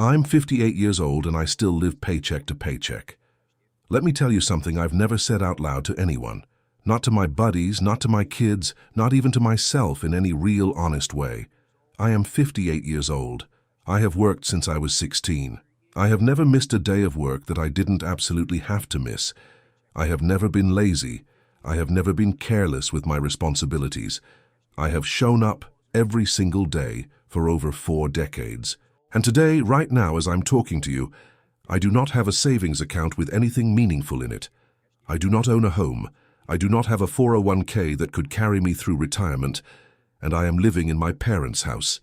I'm 58 years old and I still live paycheck to paycheck. Let me tell you something I've never said out loud to anyone. Not to my buddies, not to my kids, not even to myself in any real honest way. I am 58 years old. I have worked since I was 16. I have never missed a day of work that I didn't absolutely have to miss. I have never been lazy. I have never been careless with my responsibilities. I have shown up every single day for over 4 decades. And today, right now, as I'm talking to you, I do not have a savings account with anything meaningful in it. I do not own a home. I do not have a 401k that could carry me through retirement, and I am living in my parents' house.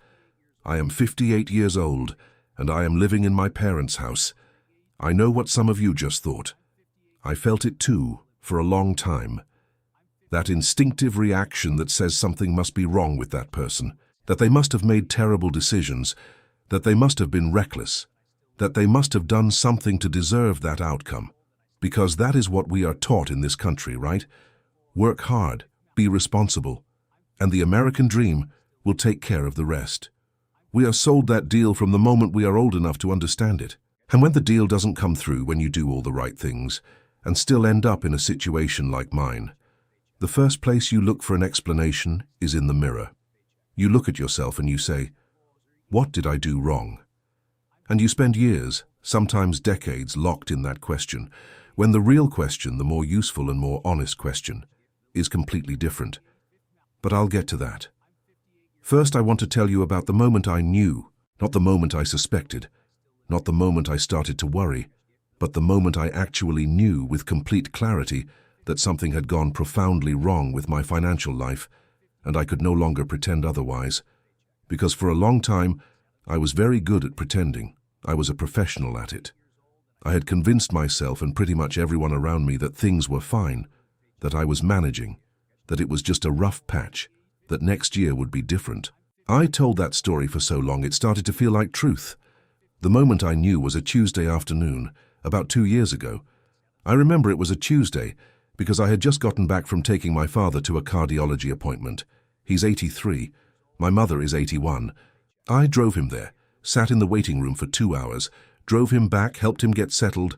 I am 58 years old, and I am living in my parents' house. I know what some of you just thought. I felt it too, for a long time. That instinctive reaction that says something must be wrong with that person, that they must have made terrible decisions, that they must have been reckless, that they must have done something to deserve that outcome. Because that is what we are taught in this country, right? Work hard, be responsible, and the American dream will take care of the rest. We are sold that deal from the moment we are old enough to understand it. And when the deal doesn't come through when you do all the right things, and still end up in a situation like mine, the first place you look for an explanation is in the mirror. You look at yourself and you say, "What did I do wrong?" And you spend years, sometimes decades, locked in that question, when the real question, the more useful and more honest question, is completely different. But I'll get to that. First, I want to tell you about the moment I knew, not the moment I suspected, not the moment I started to worry, but the moment I actually knew with complete clarity that something had gone profoundly wrong with my financial life, and I could no longer pretend otherwise. Because for a long time, I was very good at pretending. I was a professional at it. I had convinced myself and pretty much everyone around me that things were fine, that I was managing, that it was just a rough patch, that next year would be different. I told that story for so long it started to feel like truth. The moment I knew was a Tuesday afternoon, about 2 years ago. I remember it was a Tuesday because I had just gotten back from taking my father to a cardiology appointment. He's 83. My mother is 81. I drove him there, sat in the waiting room for 2 hours, drove him back, helped him get settled,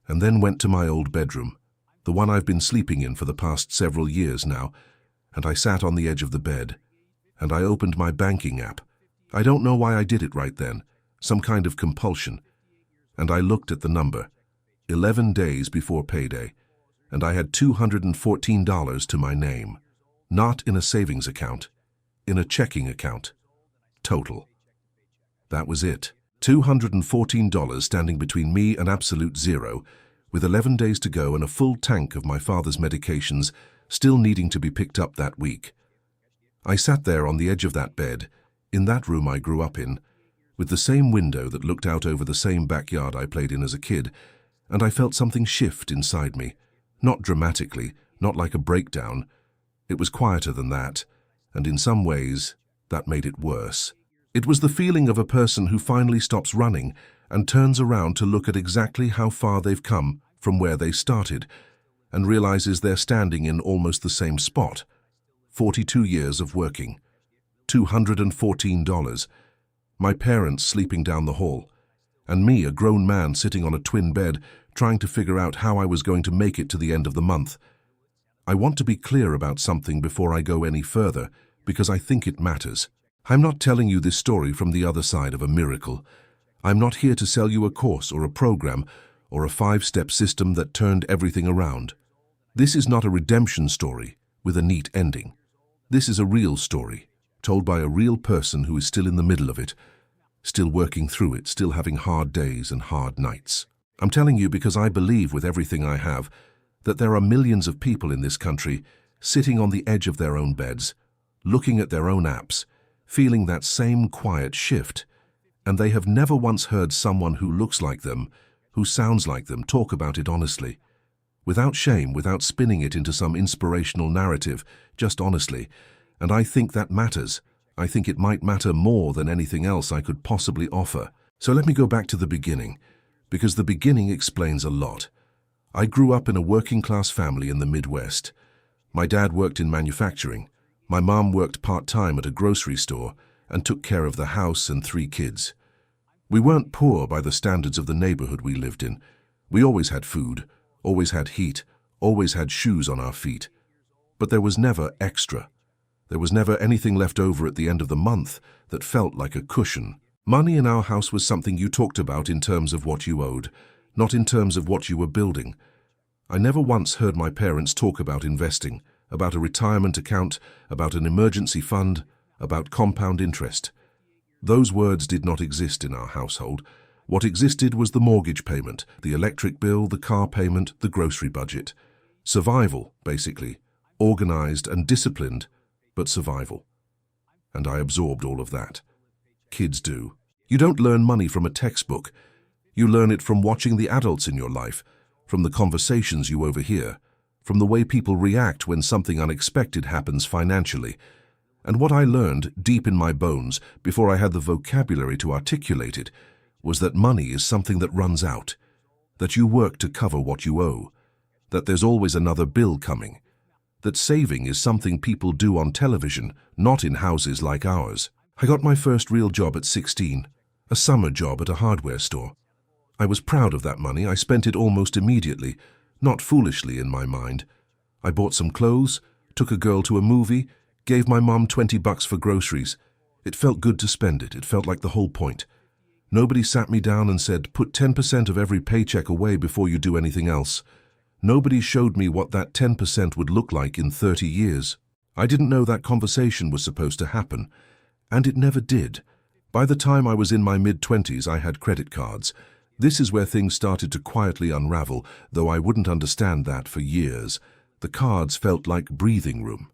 and then went to my old bedroom, the one I've been sleeping in for the past several years now, and I sat on the edge of the bed, and I opened my banking app. I don't know why I did it right then, some kind of compulsion, and I looked at the number, 11 days before payday, and I had $214 to my name, not in a savings account, in a checking account, total. That was it. $214 standing between me and absolute zero, with 11 days to go and a full tank of my father's medications still needing to be picked up that week. I sat there on the edge of that bed, in that room I grew up in, with the same window that looked out over the same backyard I played in as a kid, and I felt something shift inside me, not dramatically, not like a breakdown. It was quieter than that, and in some ways, that made it worse. It was the feeling of a person who finally stops running and turns around to look at exactly how far they've come from where they started, and realizes they're standing in almost the same spot. 42 years of working. $214. My parents sleeping down the hall, and me, a grown man sitting on a twin bed, trying to figure out how I was going to make it to the end of the month. I want to be clear about something before I go any further, because I think it matters. I'm not telling you this story from the other side of a miracle. I'm not here to sell you a course or a program or a 5-step system that turned everything around. This is not a redemption story with a neat ending. This is a real story, told by a real person who is still in the middle of it, still working through it, still having hard days and hard nights. I'm telling you because I believe with everything I have that there are millions of people in this country sitting on the edge of their own beds, looking at their own apps, feeling that same quiet shift, and they have never once heard someone who looks like them, who sounds like them, talk about it honestly. Without shame, without spinning it into some inspirational narrative, just honestly. And I think that matters. I think it might matter more than anything else I could possibly offer. So let me go back to the beginning, because the beginning explains a lot. I grew up in a working-class family in the Midwest. My dad worked in manufacturing. My mom worked part-time at a grocery store and took care of the house and 3 kids. We weren't poor by the standards of the neighborhood we lived in. We always had food, always had heat, always had shoes on our feet. But there was never extra. There was never anything left over at the end of the month that felt like a cushion. Money in our house was something you talked about in terms of what you owed, not in terms of what you were building. I never once heard my parents talk about investing, about a retirement account, about an emergency fund, about compound interest. Those words did not exist in our household. What existed was the mortgage payment, the electric bill, the car payment, the grocery budget. Survival, basically. Organized and disciplined, but survival. And I absorbed all of that. Kids do. You don't learn money from a textbook. You learn it from watching the adults in your life, from the conversations you overhear, from the way people react when something unexpected happens financially. And what I learned deep in my bones, before I had the vocabulary to articulate it, was that money is something that runs out, that you work to cover what you owe, that there's always another bill coming, that saving is something people do on television, not in houses like ours. I got my first real job at 16, a summer job at a hardware store. I was proud of that money. I spent it almost immediately, not foolishly in my mind. I bought some clothes, took a girl to a movie, gave my mom $20 for groceries. It felt good to spend it. It felt like the whole point. Nobody sat me down and said, put 10% of every paycheck away before you do anything else. Nobody showed me what that 10% would look like in 30 years. I didn't know that conversation was supposed to happen, and it never did. By the time I was in my mid-20s, I had credit cards. This is where things started to quietly unravel, though I wouldn't understand that for years. The cards felt like breathing room.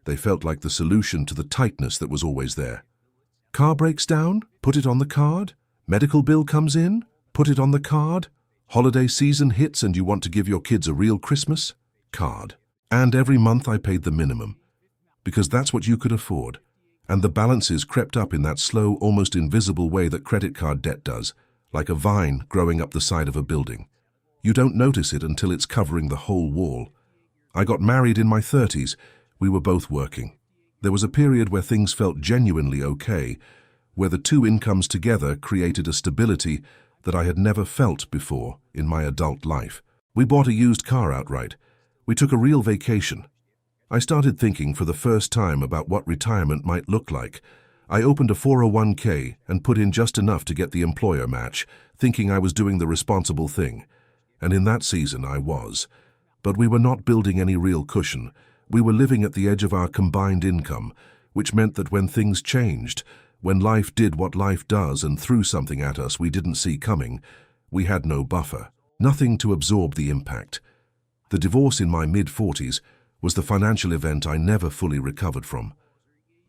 They felt like the solution to the tightness that was always there. Car breaks down? Put it on the card. Medical bill comes in? Put it on the card. Holiday season hits and you want to give your kids a real Christmas? Card. And every month I paid the minimum, because that's what you could afford. And the balances crept up in that slow, almost invisible way that credit card debt does, like a vine growing up the side of a building. You don't notice it until it's covering the whole wall. I got married in my 30s. We were both working. There was a period where things felt genuinely okay, where the two incomes together created a stability that I had never felt before in my adult life. We bought a used car outright. We took a real vacation. I started thinking for the first time about what retirement might look like. I opened a 401k and put in just enough to get the employer match, thinking I was doing the responsible thing. And in that season I was. But we were not building any real cushion. We were living at the edge of our combined income, which meant that when things changed, when life did what life does and threw something at us we didn't see coming, we had no buffer, nothing to absorb the impact. The divorce in my mid-40s was the financial event I never fully recovered from.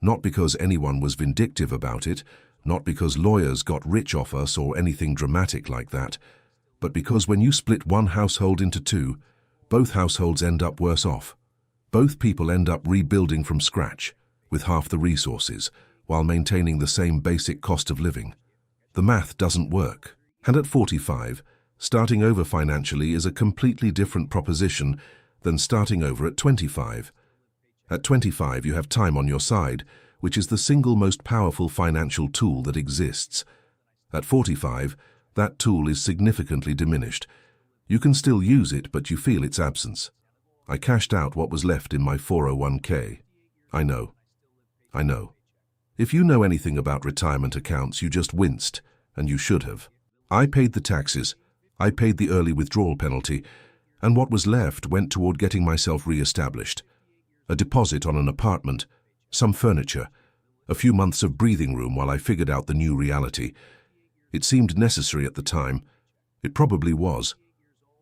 Not because anyone was vindictive about it, not because lawyers got rich off us or anything dramatic like that, but because when you split one household into two, both households end up worse off. Both people end up rebuilding from scratch, with half the resources, while maintaining the same basic cost of living. The math doesn't work. And at 45, starting over financially is a completely different proposition than starting over at 25. At 25, you have time on your side, which is the single most powerful financial tool that exists. At 45, that tool is significantly diminished. You can still use it, but you feel its absence. I cashed out what was left in my 401k. I know. If you know anything about retirement accounts, you just winced, and you should have. I paid the taxes, I paid the early withdrawal penalty, and what was left went toward getting myself re-established. A deposit on an apartment, some furniture, a few months of breathing room while I figured out the new reality. It seemed necessary at the time. It probably was.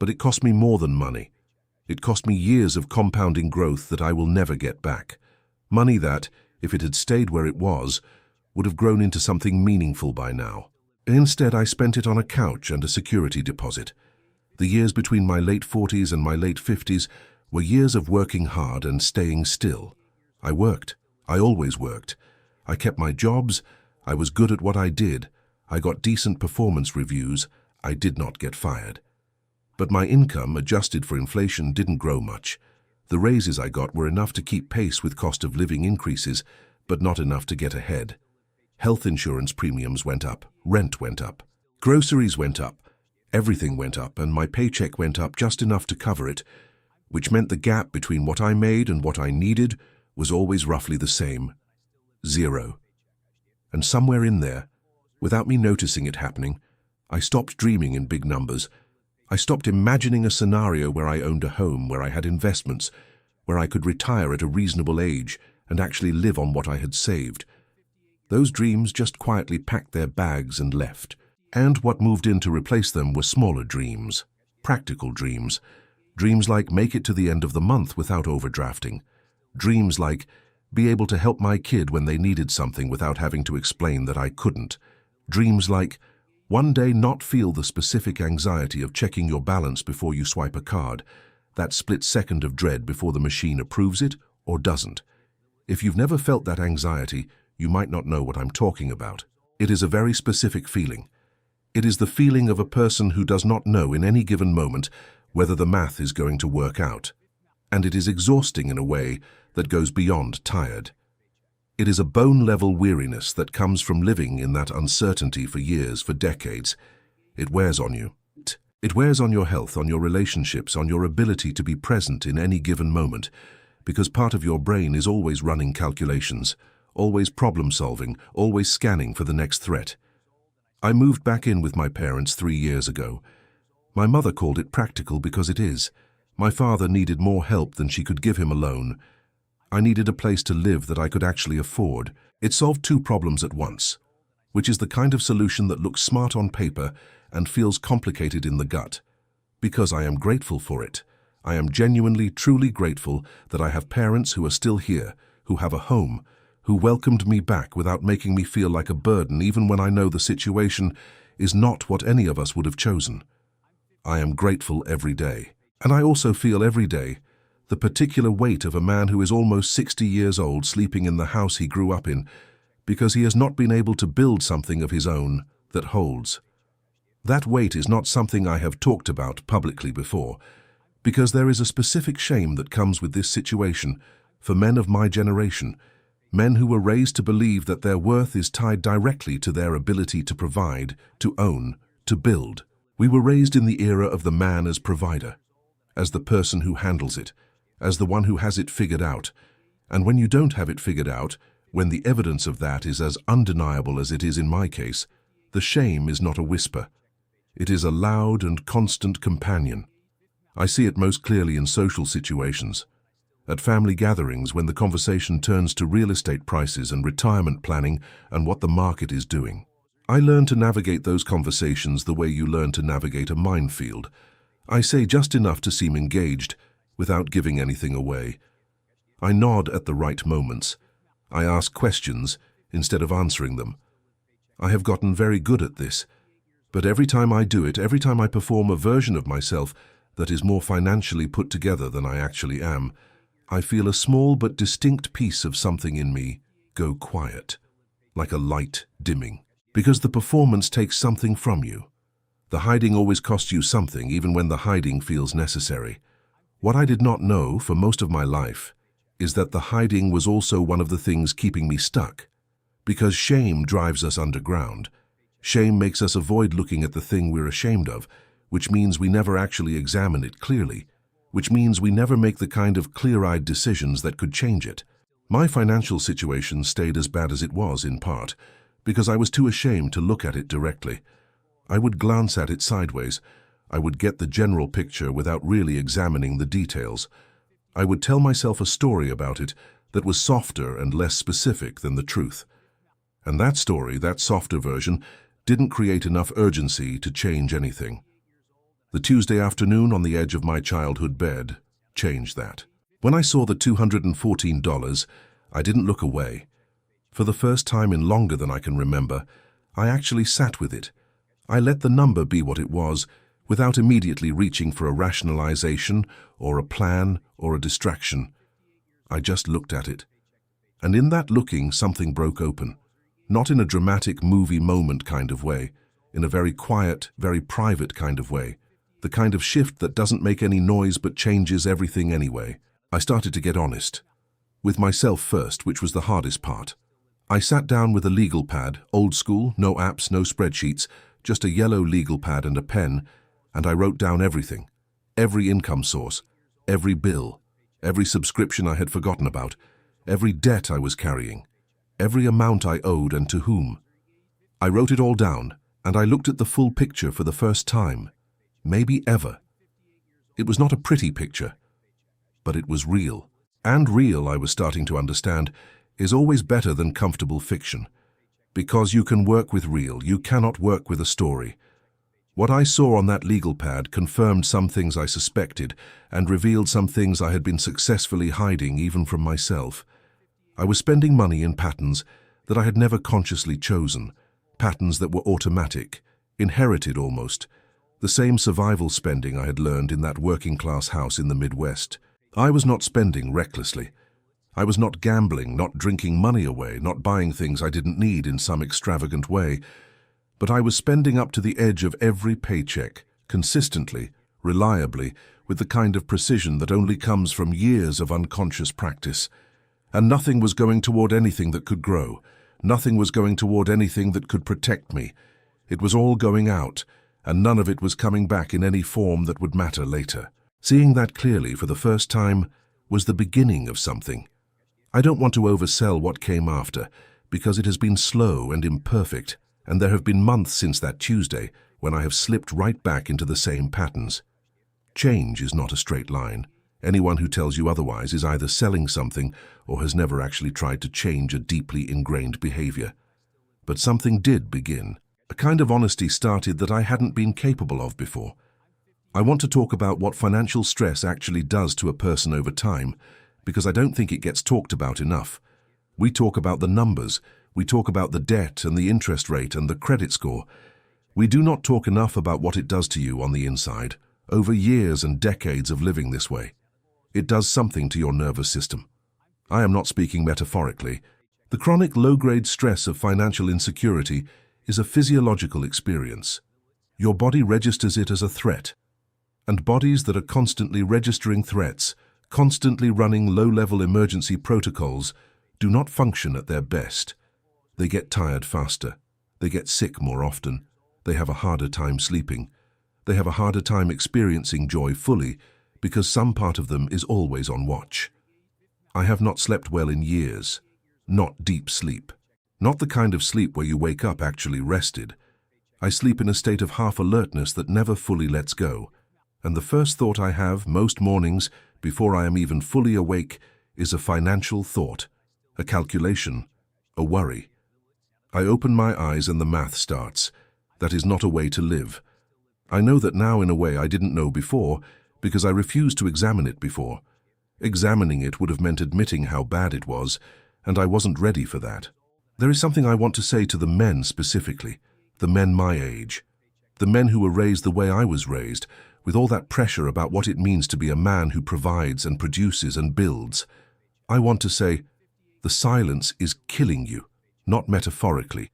But it cost me more than money. It cost me years of compounding growth that I will never get back. Money that, if it had stayed where it was, would have grown into something meaningful by now. Instead, I spent it on a couch and a security deposit. The years between my late 40s and my late 50s were years of working hard and staying still. I worked. I always worked. I kept my jobs. I was good at what I did. I got decent performance reviews. I did not get fired. But my income, adjusted for inflation, didn't grow much. The raises I got were enough to keep pace with cost of living increases, but not enough to get ahead. Health insurance premiums went up, rent went up, groceries went up, everything went up, and my paycheck went up just enough to cover it, which meant the gap between what I made and what I needed was always roughly the same. 0. And somewhere in there, without me noticing it happening, I stopped dreaming in big numbers. I stopped imagining a scenario where I owned a home, where I had investments, where I could retire at a reasonable age and actually live on what I had saved. Those dreams just quietly packed their bags and left. And what moved in to replace them were smaller dreams, practical dreams. Dreams like make it to the end of the month without overdrafting. Dreams like be able to help my kid when they needed something without having to explain that I couldn't. Dreams like one day not feel the specific anxiety of checking your balance before you swipe a card, that split second of dread before the machine approves it or doesn't. If you've never felt that anxiety, you might not know what I'm talking about. It is a very specific feeling. It is the feeling of a person who does not know in any given moment whether the math is going to work out. And it is exhausting in a way that goes beyond tired. It is a bone-level weariness that comes from living in that uncertainty for years, for decades. It wears on you. It wears on your health, on your relationships, on your ability to be present in any given moment, because part of your brain is always running calculations, always problem-solving, always scanning for the next threat. I moved back in with my parents 3 years ago. My mother called it practical because it is. My father needed more help than she could give him alone. I needed a place to live that I could actually afford. It solved 2 problems at once, which is the kind of solution that looks smart on paper and feels complicated in the gut. Because I am grateful for it. I am genuinely, truly grateful that I have parents who are still here, who have a home, who welcomed me back without making me feel like a burden even when I know the situation is not what any of us would have chosen. I am grateful every day. And I also feel every day the particular weight of a man who is almost 60 years old sleeping in the house he grew up in because he has not been able to build something of his own that holds. That weight is not something I have talked about publicly before, because there is a specific shame that comes with this situation for men of my generation, men who were raised to believe that their worth is tied directly to their ability to provide, to own, to build. We were raised in the era of the man as provider, as the person who handles it, as the one who has it figured out. And when you don't have it figured out, when the evidence of that is as undeniable as it is in my case, the shame is not a whisper. It is a loud and constant companion. I see it most clearly in social situations. At family gatherings, when the conversation turns to real estate prices and retirement planning and what the market is doing. I learn to navigate those conversations the way you learn to navigate a minefield. I say just enough to seem engaged, without giving anything away. I nod at the right moments. I ask questions instead of answering them. I have gotten very good at this, but every time I do it, every time I perform a version of myself that is more financially put together than I actually am, I feel a small but distinct piece of something in me go quiet, like a light dimming, because the performance takes something from you. The hiding always costs you something, even when the hiding feels necessary. What I did not know for most of my life is that the hiding was also one of the things keeping me stuck, because shame drives us underground. Shame makes us avoid looking at the thing we're ashamed of, which means we never actually examine it clearly, which means we never make the kind of clear-eyed decisions that could change it. My financial situation stayed as bad as it was, in part, because I was too ashamed to look at it directly. I would glance at it sideways. I would get the general picture without really examining the details. I would tell myself a story about it that was softer and less specific than the truth. And that story, that softer version, didn't create enough urgency to change anything. The Tuesday afternoon on the edge of my childhood bed changed that. When I saw the $214, I didn't look away. For the first time in longer than I can remember, I actually sat with it. I let the number be what it was, without immediately reaching for a rationalization or a plan or a distraction. I just looked at it. And in that looking, something broke open. Not in a dramatic movie moment kind of way, in a very quiet, very private kind of way. The kind of shift that doesn't make any noise but changes everything anyway. I started to get honest. With myself first, which was the hardest part. I sat down with a legal pad, old school, no apps, no spreadsheets, just a yellow legal pad and a pen, and I wrote down everything. Every income source, every bill, every subscription I had forgotten about, every debt I was carrying, every amount I owed and to whom. I wrote it all down, and I looked at the full picture for the first time, maybe ever. It was not a pretty picture, but it was real. And real, I was starting to understand, is always better than comfortable fiction. Because you can work with real, you cannot work with a story. What I saw on that legal pad confirmed some things I suspected and revealed some things I had been successfully hiding even from myself. I was spending money in patterns that I had never consciously chosen, patterns that were automatic, inherited almost, the same survival spending I had learned in that working-class house in the Midwest. I was not spending recklessly. I was not gambling, not drinking money away, not buying things I didn't need in some extravagant way, but I was spending up to the edge of every paycheck, consistently, reliably, with the kind of precision that only comes from years of unconscious practice. And nothing was going toward anything that could grow. Nothing was going toward anything that could protect me. It was all going out, and none of it was coming back in any form that would matter later. Seeing that clearly for the first time was the beginning of something. I don't want to oversell what came after, because it has been slow and imperfect, and there have been months since that Tuesday when I have slipped right back into the same patterns. Change is not a straight line. Anyone who tells you otherwise is either selling something or has never actually tried to change a deeply ingrained behavior. But something did begin. A kind of honesty started that I hadn't been capable of before. I want to talk about what financial stress actually does to a person over time, because I don't think it gets talked about enough. We talk about the numbers, we talk about the debt and the interest rate and the credit score. We do not talk enough about what it does to you on the inside, over years and decades of living this way. It does something to your nervous system. I am not speaking metaphorically. The chronic low-grade stress of financial insecurity is a physiological experience. Your body registers it as a threat. And bodies that are constantly registering threats, constantly running low-level emergency protocols, do not function at their best. They get tired faster. They get sick more often. They have a harder time sleeping. They have a harder time experiencing joy fully because some part of them is always on watch. I have not slept well in years. Not deep sleep. Not the kind of sleep where you wake up actually rested. I sleep in a state of half-alertness that never fully lets go. And the first thought I have most mornings, before I am even fully awake, is a financial thought, a calculation, a worry. I open my eyes and the math starts. That is not a way to live. I know that now in a way I didn't know before, because I refused to examine it before. Examining it would have meant admitting how bad it was, and I wasn't ready for that. There is something I want to say to the men specifically, the men my age, the men who were raised the way I was raised, with all that pressure about what it means to be a man who provides and produces and builds. I want to say, the silence is killing you, not metaphorically.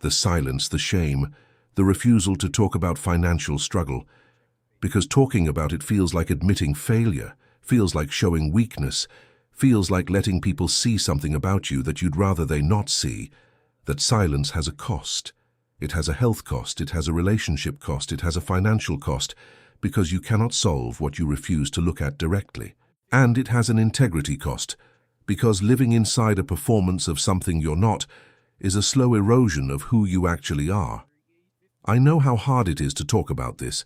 The silence, the shame, the refusal to talk about financial struggle, because talking about it feels like admitting failure, feels like showing weakness, feels like letting people see something about you that you'd rather they not see. That silence has a cost. It has a health cost, it has a relationship cost, it has a financial cost, because you cannot solve what you refuse to look at directly. And it has an integrity cost, because living inside a performance of something you're not is a slow erosion of who you actually are. I know how hard it is to talk about this.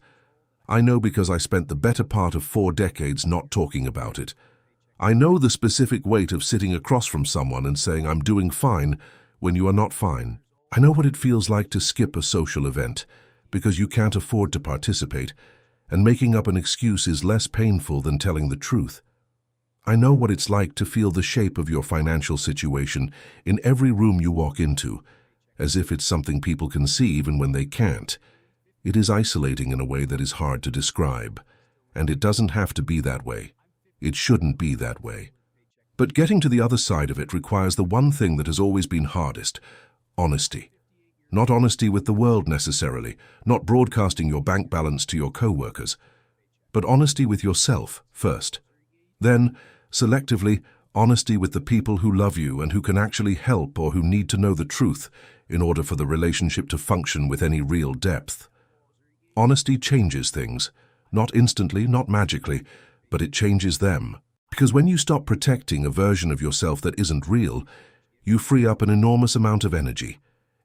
I know because I spent the better part of 4 decades not talking about it. I know the specific weight of sitting across from someone and saying I'm doing fine when you are not fine. I know what it feels like to skip a social event because you can't afford to participate, and making up an excuse is less painful than telling the truth. I know what it's like to feel the shape of your financial situation in every room you walk into, as if it's something people can see even when they can't. It is isolating in a way that is hard to describe, and it doesn't have to be that way. It shouldn't be that way. But getting to the other side of it requires the one thing that has always been hardest: honesty. Not honesty with the world necessarily, not broadcasting your bank balance to your co-workers, but honesty with yourself first. Then, selectively, Honesty with the people who love you and who can actually help or who need to know the truth in order for the relationship to function with any real depth. Honesty changes things, not instantly, not magically, but it changes them. Because when you stop protecting a version of yourself that isn't real, you free up an enormous amount of energy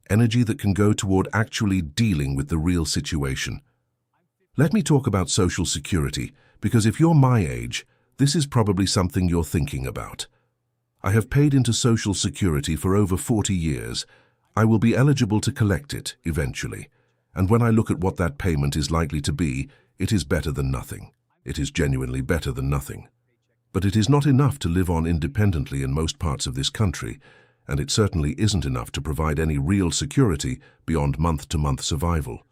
that can go toward actually dealing with the real situation. Let me talk about Social Security, because if you're my age, this is probably something you're thinking about. I have paid into Social Security for over 40 years. I will be eligible to collect it eventually. And when I look at what that payment is likely to be, it is better than nothing. It is genuinely better than nothing. But it is not enough to live on independently in most parts of this country, and it certainly isn't enough to provide any real security beyond month-to-month survival.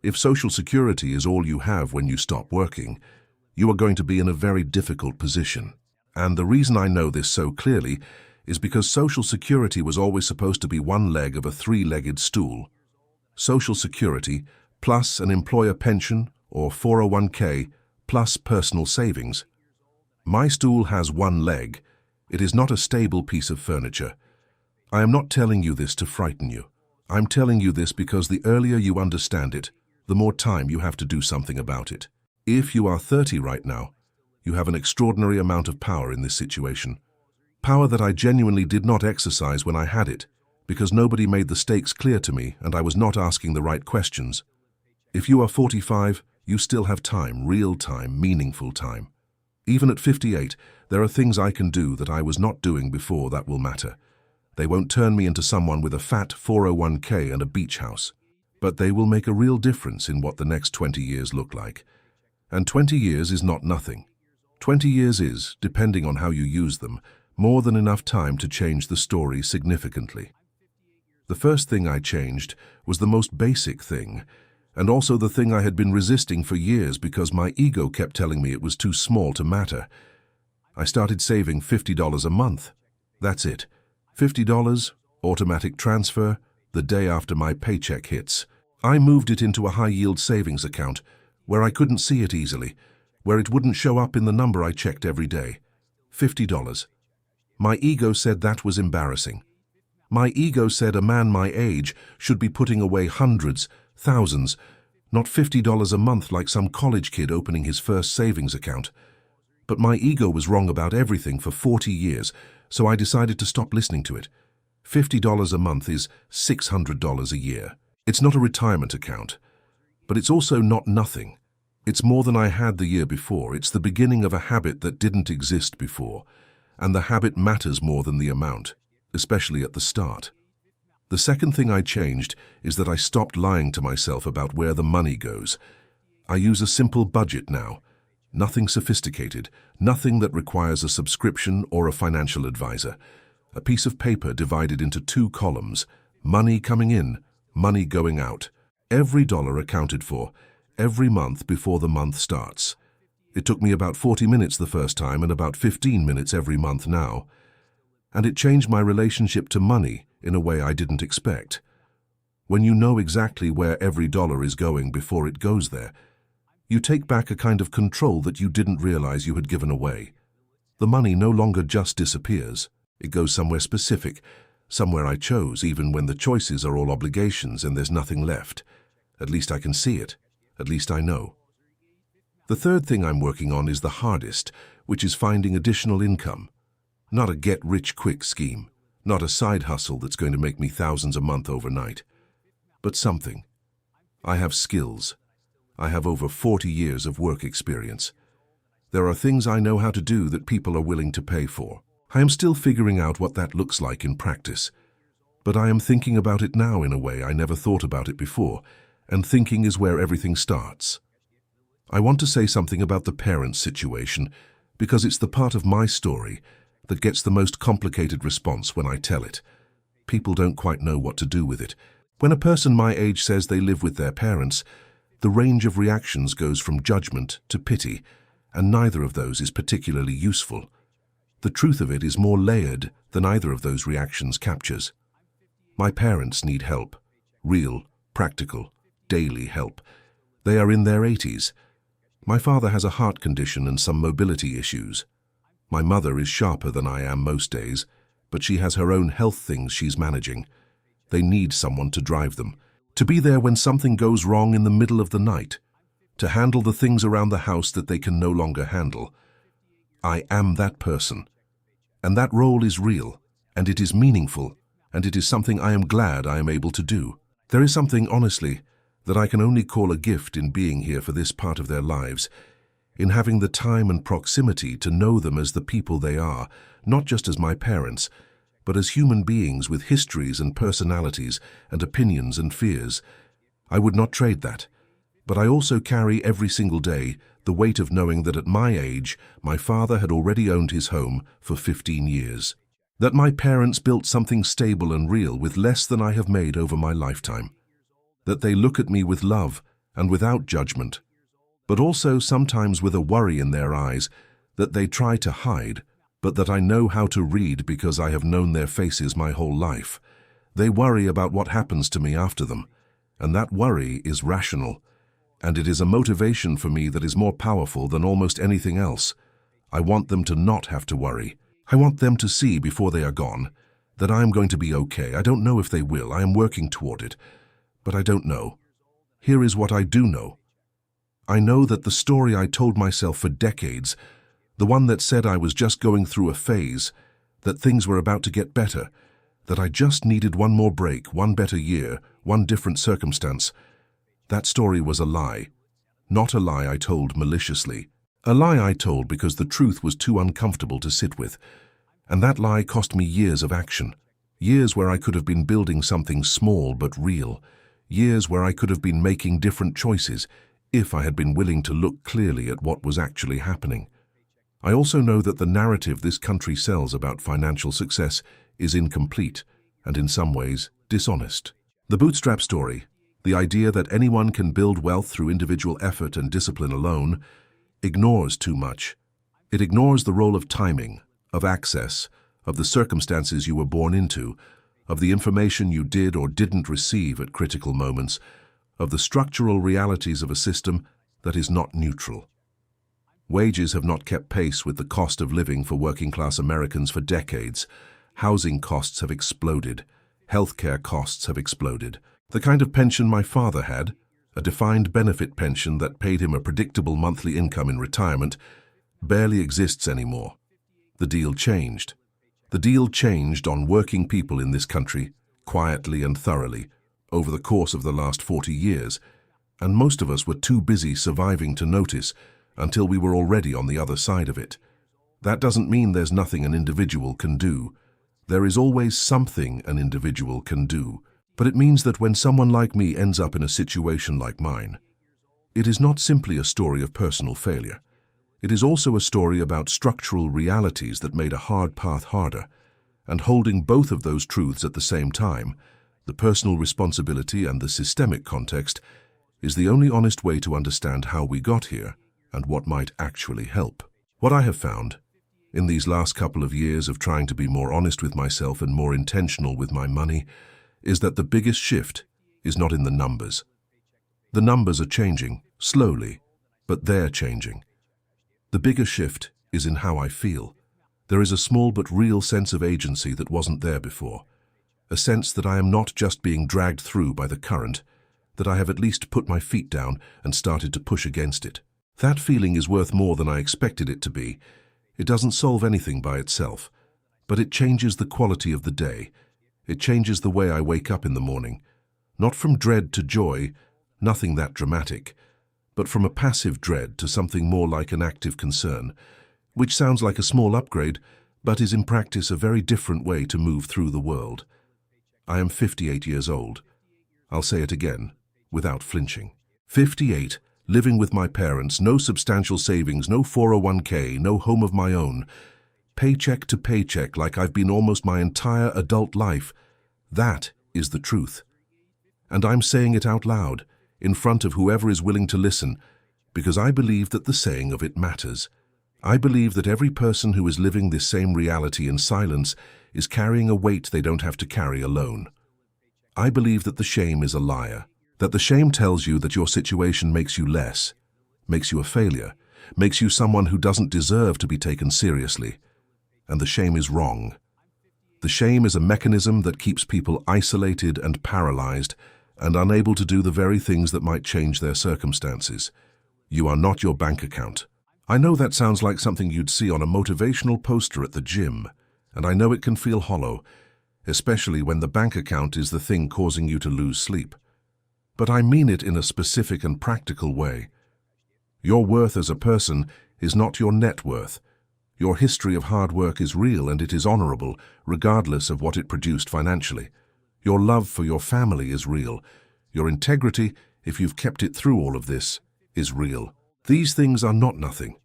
If Social Security is all you have when you stop working, you are going to be in a very difficult position. And the reason I know this so clearly is because Social Security was always supposed to be one leg of a three-legged stool. Social Security plus an employer pension or 401k plus personal savings. My stool has one leg. It is not a stable piece of furniture. I am not telling you this to frighten you. I'm telling you this because the earlier you understand it, the more time you have to do something about it. If you are 30 right now, you have an extraordinary amount of power in this situation. Power that I genuinely did not exercise when I had it, because nobody made the stakes clear to me and I was not asking the right questions. If you are 45, you still have time, real time, meaningful time. Even at 58, there are things I can do that I was not doing before that will matter. They won't turn me into someone with a fat 401k and a beach house, but they will make a real difference in what the next 20 years look like. And 20 years is not nothing. 20 years is, depending on how you use them, more than enough time to change the story significantly. The first thing I changed was the most basic thing, and also the thing I had been resisting for years because my ego kept telling me it was too small to matter. I started saving $50 a month. That's it. $50, automatic transfer, the day after my paycheck hits. I moved it into a high-yield savings account where I couldn't see it easily, where it wouldn't show up in the number I checked every day. $50. My ego said that was embarrassing. My ego said a man my age should be putting away hundreds, thousands, not $50 a month like some college kid opening his first savings account. But my ego was wrong about everything for 40 years, so I decided to stop listening to it. $50 a month is $600 a year. It's not a retirement account, but it's also not nothing. It's more than I had the year before. It's the beginning of a habit that didn't exist before, and the habit matters more than the amount, especially at the start. The second thing I changed is that I stopped lying to myself about where the money goes. I use a simple budget now. Nothing sophisticated, nothing that requires a subscription or a financial advisor. A piece of paper divided into two columns, money coming in, money going out. Every dollar accounted for, every month before the month starts. It took me about 40 minutes the first time and about 15 minutes every month now. And it changed my relationship to money in a way I didn't expect. When you know exactly where every dollar is going before it goes there, you take back a kind of control that you didn't realize you had given away. The money no longer just disappears. It goes somewhere specific, somewhere I chose, even when the choices are all obligations and there's nothing left. At least I can see it. At least I know. The third thing I'm working on is the hardest, which is finding additional income. Not a get-rich-quick scheme, not a side hustle that's going to make me thousands a month overnight, but something. I have skills. I have over 40 years of work experience. There are things I know how to do that people are willing to pay for. I am still figuring out what that looks like in practice, but I am thinking about it now in a way I never thought about it before, and thinking is where everything starts. I want to say something about the parents' situation because it's the part of my story that gets the most complicated response when I tell it. People don't quite know what to do with it. When a person my age says they live with their parents, the range of reactions goes from judgment to pity, and neither of those is particularly useful. The truth of it is more layered than either of those reactions captures. My parents need help. Real, practical, daily help. They are in their 80s. My father has a heart condition and some mobility issues. My mother is sharper than I am most days, but she has her own health things she's managing. They need someone to drive them, to be there when something goes wrong in the middle of the night, to handle the things around the house that they can no longer handle. I am that person. And that role is real, and it is meaningful, and it is something I am glad I am able to do. There is something, honestly, that I can only call a gift in being here for this part of their lives, in having the time and proximity to know them as the people they are, not just as my parents, but as human beings with histories and personalities and opinions and fears. I would not trade that. But I also carry every single day the weight of knowing that at my age, my father had already owned his home for 15 years. That my parents built something stable and real with less than I have made over my lifetime. That they look at me with love and without judgment, but also sometimes with a worry in their eyes that they try to hide, but that I know how to read because I have known their faces my whole life. They worry about what happens to me after them, and that worry is rational. And it is a motivation for me that is more powerful than almost anything else. I want them to not have to worry. I want them to see before they are gone that I am going to be okay. I don't know if they will. I am working toward it. But I don't know. Here is what I do know. I know that the story I told myself for decades, the one that said I was just going through a phase, that things were about to get better, that I just needed one more break, one better year, one different circumstance, that story was a lie. Not a lie I told maliciously. A lie I told because the truth was too uncomfortable to sit with. And that lie cost me years of action. Years where I could have been building something small but real. Years where I could have been making different choices if I had been willing to look clearly at what was actually happening. I also know that the narrative this country sells about financial success is incomplete and in some ways dishonest. The bootstrap story, the idea that anyone can build wealth through individual effort and discipline alone, ignores too much. It ignores the role of timing, of access, of the circumstances you were born into, of the information you did or didn't receive at critical moments, of the structural realities of a system that is not neutral. Wages have not kept pace with the cost of living for working-class Americans for decades. Housing costs have exploded. Healthcare costs have exploded. The kind of pension my father had, a defined benefit pension that paid him a predictable monthly income in retirement, barely exists anymore. The deal changed. The deal changed on working people in this country, quietly and thoroughly, over the course of the last 40 years, and most of us were too busy surviving to notice until we were already on the other side of it. That doesn't mean there's nothing an individual can do. There is always something an individual can do. But it means that when someone like me ends up in a situation like mine, it is not simply a story of personal failure. It is also a story about structural realities that made a hard path harder, and holding both of those truths at the same time, the personal responsibility and the systemic context, is the only honest way to understand how we got here and what might actually help. What I have found, in these last couple of years of trying to be more honest with myself and more intentional with my money, is that the biggest shift is not in the numbers. The numbers are changing, slowly, but they're changing. The bigger shift is in how I feel. There is a small but real sense of agency that wasn't there before. A sense that I am not just being dragged through by the current, that I have at least put my feet down and started to push against it. That feeling is worth more than I expected it to be. It doesn't solve anything by itself, but it changes the quality of the day. It changes the way I wake up in the morning, not from dread to joy, nothing that dramatic, but from a passive dread to something more like an active concern, which sounds like a small upgrade, but is in practice a very different way to move through the world. I am 58 years old. I'll say it again, without flinching. 58, living with my parents, no substantial savings, no 401k, no home of my own. Paycheck to paycheck like I've been almost my entire adult life. That is the truth. And I'm saying it out loud, in front of whoever is willing to listen, because I believe that the saying of it matters. I believe that every person who is living this same reality in silence is carrying a weight they don't have to carry alone. I believe that the shame is a liar, that the shame tells you that your situation makes you less, makes you a failure, makes you someone who doesn't deserve to be taken seriously. And the shame is wrong. The shame is a mechanism that keeps people isolated and paralyzed and unable to do the very things that might change their circumstances. You are not your bank account. I know that sounds like something you'd see on a motivational poster at the gym, and I know it can feel hollow, especially when the bank account is the thing causing you to lose sleep. But I mean it in a specific and practical way. Your worth as a person is not your net worth. Your history of hard work is real and it is honorable, regardless of what it produced financially. Your love for your family is real. Your integrity, if you've kept it through all of this, is real. These things are not nothing.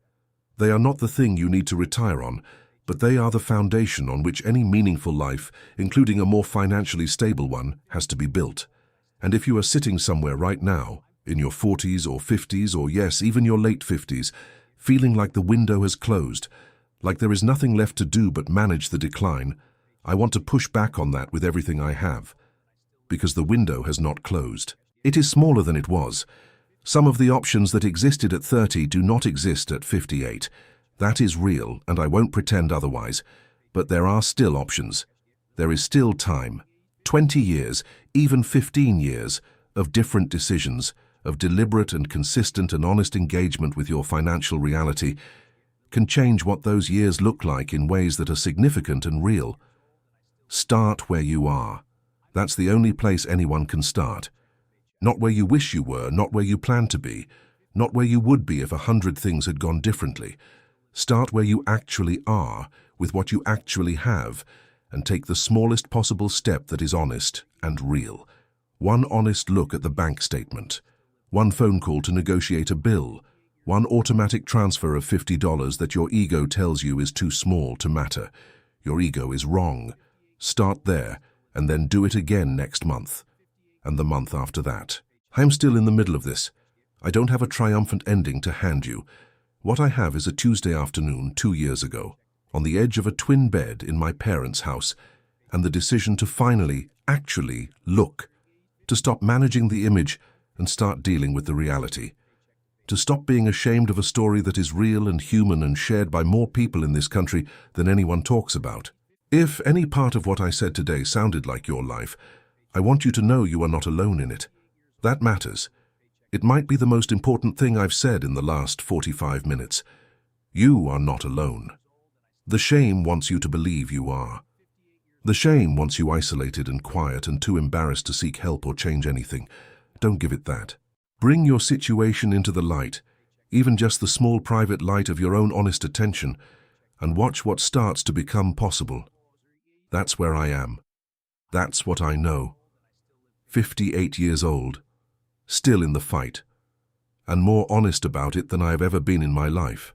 They are not the thing you need to retire on, but they are the foundation on which any meaningful life, including a more financially stable one, has to be built. And if you are sitting somewhere right now, in your 40s or 50s or yes, even your late 50s, feeling like the window has closed, like there is nothing left to do but manage the decline, I want to push back on that with everything I have. Because the window has not closed. It is smaller than it was. Some of the options that existed at 30 do not exist at 58. That is real, and I won't pretend otherwise. But there are still options. There is still time. 20 years, even 15 years, of different decisions, of deliberate and consistent and honest engagement with your financial reality, can change what those years look like in ways that are significant and real. Start where you are. That's the only place anyone can start. Not where you wish you were, not where you plan to be, not where you would be if 100 things had gone differently. Start where you actually are, with what you actually have, and take the smallest possible step that is honest and real. One honest look at the bank statement. One phone call to negotiate a bill. One automatic transfer of $50 that your ego tells you is too small to matter. Your ego is wrong. Start there, and then do it again next month. And the month after that. I am still in the middle of this. I don't have a triumphant ending to hand you. What I have is a Tuesday afternoon 2 years ago, on the edge of a twin bed in my parents' house, and the decision to finally, actually look. To stop managing the image and start dealing with the reality. To stop being ashamed of a story that is real and human and shared by more people in this country than anyone talks about. If any part of what I said today sounded like your life, I want you to know you are not alone in it. That matters. It might be the most important thing I've said in the last 45 minutes. You are not alone. The shame wants you to believe you are. The shame wants you isolated and quiet and too embarrassed to seek help or change anything. Don't give it that. Bring your situation into the light, even just the small private light of your own honest attention, and watch what starts to become possible. That's where I am. That's what I know. 58 years old, still in the fight, and more honest about it than I have ever been in my life.